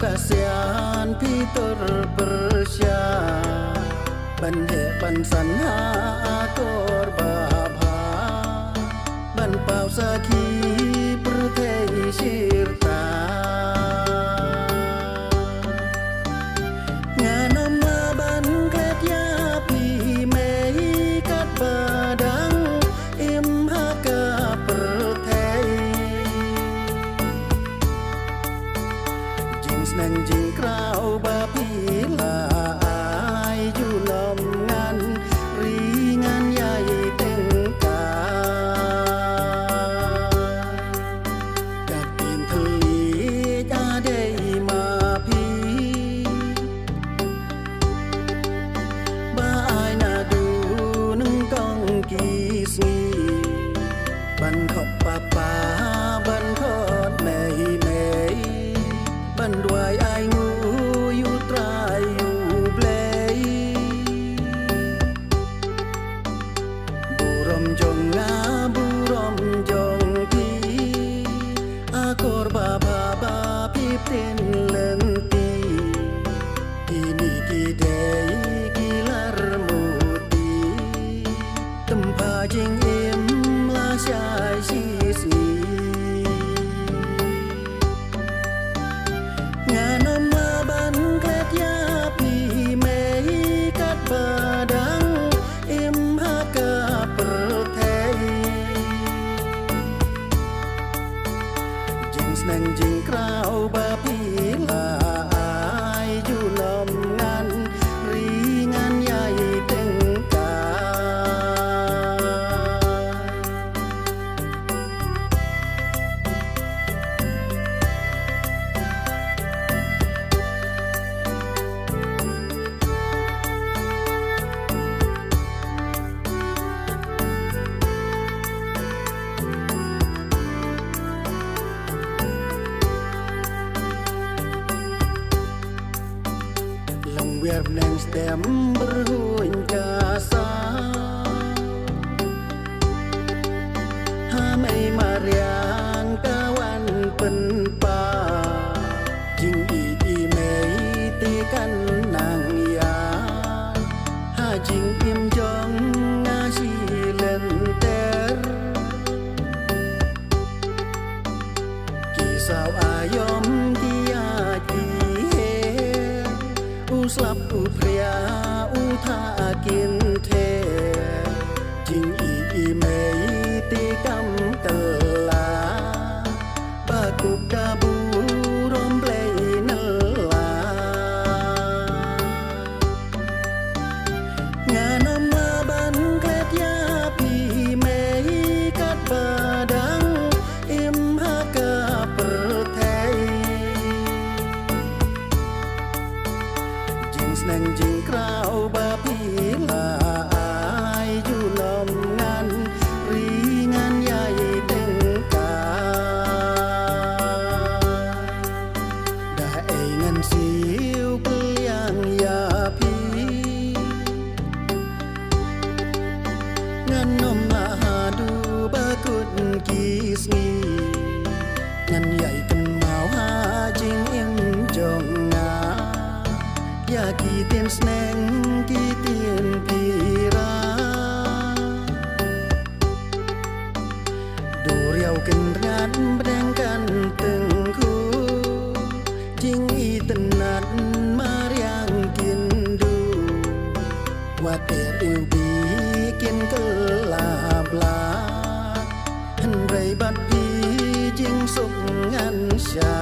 kasihan Peter Persya ban hệ ban sẵn ha akor babha ban pau sakhi perthei sirta nganama ban kletya pi mei kat badang im haka perthei jing snang jing krau ba pi la ai ju lom ngan ri ngan yai teng ka kat tin thli ja dei ma pi ba ai na du nung kong ki si ban khop pa pa ban khot mei mei ban duai ai ngu yu trai yu blei burom jong nga burom jong pi akor ba ba ba pi tin lenti ini ki dei ki lar muti tempa jing im la sai si si nganama ban kletya pi mei kat badang im haka perthei jing snang jing krau ba pi la ai ju lom ngan ri ngan yai teng ka lòng Việt Nam stem berhuin kasa hamai mariang kawan penpa jing i mei ti kan nang ya ha jing im jong nga si len ter ki sao ayom ki a ki slap u pria u tha kin the jing i mei ti kam tela ba ku ka bu rom plei nala nganama ban kletya pi mei kat badang im haka perthei snang jing krau ba pi la ai ju lom ngan ri ngan yai teng ka da ai ngan siu pliang ya pi ngan nom na du ba kut ki sni ngan yai ten mau ha jing im jong nga ya ki tiên snang ki tiên pi ra du riau ken ngat bdang kan teng khu jing i tenat mariang kin du wa ter yêu bi kin kelabla han rei bat pi jing suk ngan sha